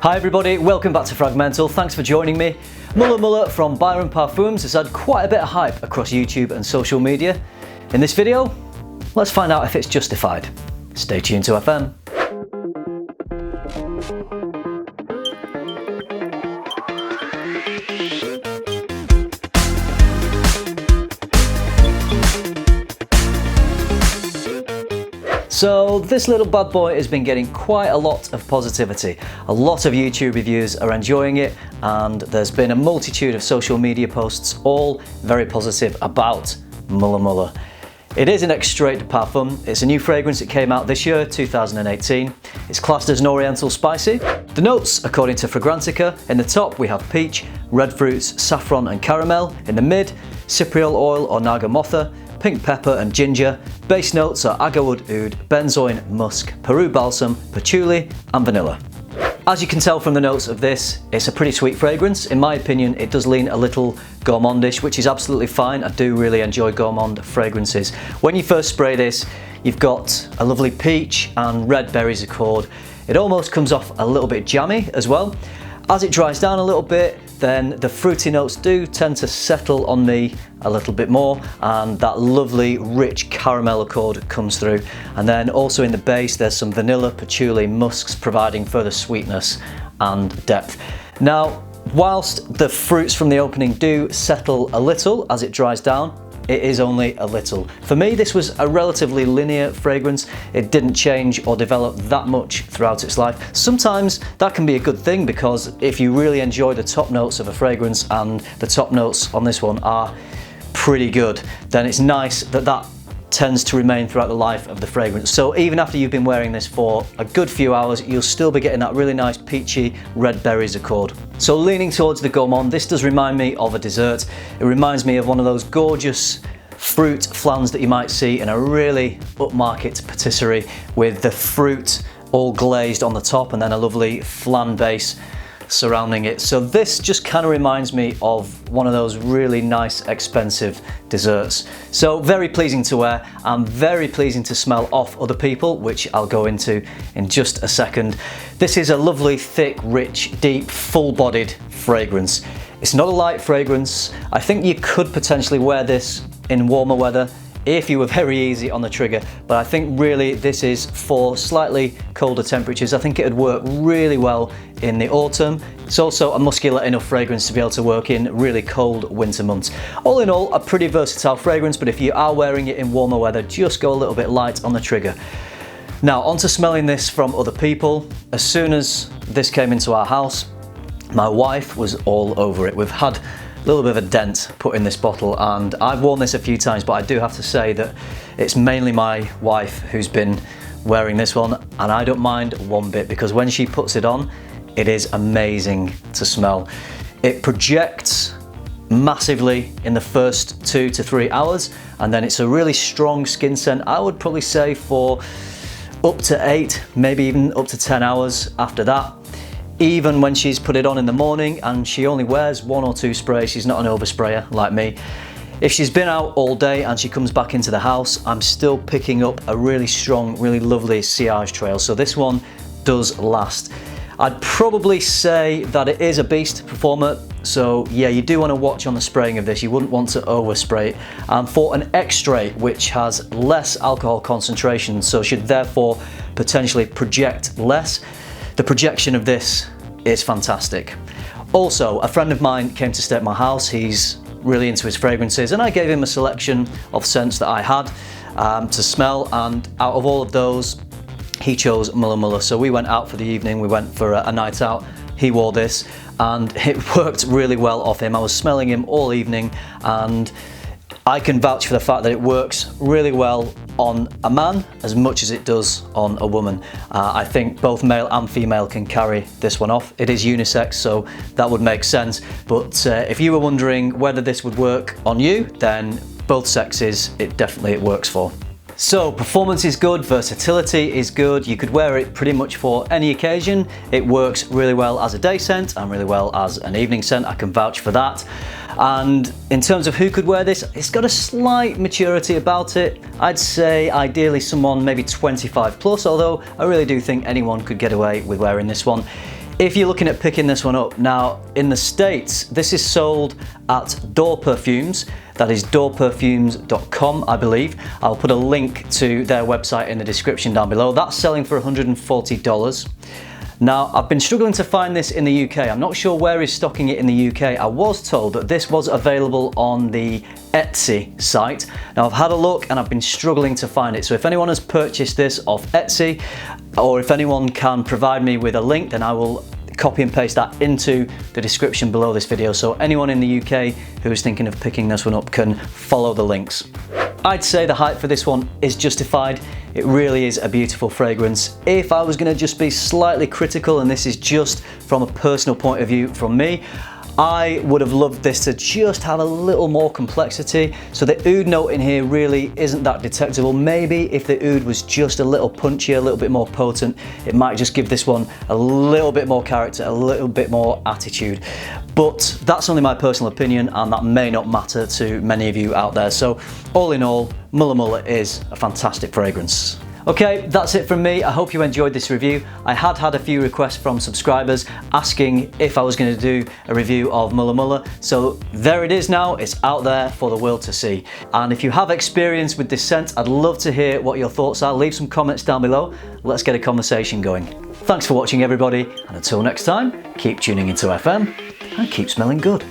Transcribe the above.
Hi everybody, welcome back to FRAG-MENTAL. Thanks for joining me. Mula Mula from Byron Parfums has had quite a bit of hype across YouTube and social media. In this video, let's find out if it's justified. Stay tuned to FM. So this little bad boy has been getting quite a lot of positivity. A lot of YouTube reviews are enjoying it, and there's been a multitude of social media posts, all very positive about Mula Mula. It is an extrait parfum. It's a new fragrance that came out this year, 2018. It's classed as an oriental spicy. The notes, according to Fragrantica, in the top we have peach, red fruits, saffron and caramel. In the mid, cypriol oil or nagamotha, pink pepper and ginger. Base notes are agarwood oud, benzoin, musk, Peru balsam, patchouli and vanilla. As you can tell from the notes of this, it's a pretty sweet fragrance. In my opinion, it does lean a little gourmandish, which is absolutely fine. I do really enjoy gourmand fragrances. When you first spray this, you've got a lovely peach and red berries accord. It almost comes off a little bit jammy as well. As it dries down a little bit, then the fruity notes do tend to settle on me a little bit more, and that lovely rich caramel accord comes through. And then also in the base there's some vanilla, patchouli, musks, providing further sweetness and depth. Now, whilst the fruits from the opening do settle a little as it dries down, it is only a little. For me, this was a relatively linear fragrance. It didn't change or develop that much throughout its life. Sometimes that can be a good thing, because if you really enjoy the top notes of a fragrance, and the top notes on this one are pretty good, then it's nice that that tends to remain throughout the life of the fragrance. So even after you've been wearing this for a good few hours, you'll still be getting that really nice peachy red berries accord. So leaning towards the gourmand, this does remind me of a dessert. It reminds me of one of those gorgeous fruit flans that you might see in a really upmarket patisserie, with the fruit all glazed on the top and then a lovely flan base surrounding it. So this just kind of reminds me of one of those really nice expensive desserts. So very pleasing to wear and very pleasing to smell off other people, which I'll go into in just a second. This is a lovely, thick, rich, deep, full-bodied fragrance. It's not a light fragrance. I think you could potentially wear this in warmer weather if you were very easy on the trigger, but I think really this is for slightly colder temperatures. I think it would work really well in the autumn. It's also a muscular enough fragrance to be able to work in really cold winter months. All in all, a pretty versatile fragrance, but if you are wearing it in warmer weather, just go a little bit light on the trigger. Now, on to smelling this from other people. As soon as this came into our house, my wife was all over it. We've had a little bit of a dent put in this bottle, and I've worn this a few times, but I do have to say that it's mainly my wife who's been wearing this one, and I don't mind one bit, because when she puts it on, it is amazing to smell. It projects massively in the first 2 to 3 hours, and then it's a really strong skin scent. I would probably say for up to 8, maybe even up to 10 hours after that. Even when she's put it on in the morning and she only wears 1 or 2 sprays, she's not an oversprayer like me. If she's been out all day and she comes back into the house, I'm still picking up a really strong, really lovely sillage trail. So this one does last. I'd probably say that it is a beast performer. So yeah, you do want to watch on the spraying of this. You wouldn't want to overspray it. And for an extrait, which has less alcohol concentration, so should therefore potentially project less, the projection of this is fantastic. Also, a friend of mine came to stay at my house. He's really into his fragrances, and I gave him a selection of scents that I had to smell, and out of all of those, he chose Mula Mula. So we went out for the evening, we went for a night out. He wore this and it worked really well off him. I was smelling him all evening, and I can vouch for the fact that it works really well on a man as much as it does on a woman. I think both male and female can carry this one off. It is unisex, so that would make sense. But if you were wondering whether this would work on you, then both sexes, it definitely works for. So performance is good, versatility is good. You could wear it pretty much for any occasion. It works really well as a day scent and really well as an evening scent. I can vouch for that. And in terms of who could wear this, it's got a slight maturity about it. I'd say ideally someone maybe 25 plus, although I really do think anyone could get away with wearing this one. if you're looking at picking this one up. Now, in the States, this is sold at D'or Perfumes. That is d'orperfumes.com, I believe. I'll put a link to their website in the description down below. That's selling for $140. Now, I've been struggling to find this in the UK. I'm not sure where he's stocking it in the UK. I was told that this was available on the Etsy site. Now, I've had a look and I've been struggling to find it. So if anyone has purchased this off Etsy, or if anyone can provide me with a link, then I will copy and paste that into the description below this video, so anyone in the UK who is thinking of picking this one up can follow the links. I'd say the hype for this one is justified. It really is a beautiful fragrance. If I was going to just be slightly critical, and this is just from a personal point of view from me, I would have loved this to just have a little more complexity. So the oud note in here really isn't that detectable. Maybe if the oud was just a little punchier, a little bit more potent, it might just give this one a little bit more character, a little bit more attitude. But that's only my personal opinion, and that may not matter to many of you out there. So all in all, Mula Mula is a fantastic fragrance. Okay, that's it from me. I hope you enjoyed this review. I had a few requests from subscribers asking if I was going to do a review of Mula Mula. So there it is now, it's out there for the world to see. And if you have experience with this scent, I'd love to hear what your thoughts are. Leave some comments down below. Let's get a conversation going. Thanks for watching, everybody. And until next time, keep tuning into FM and keep smelling good.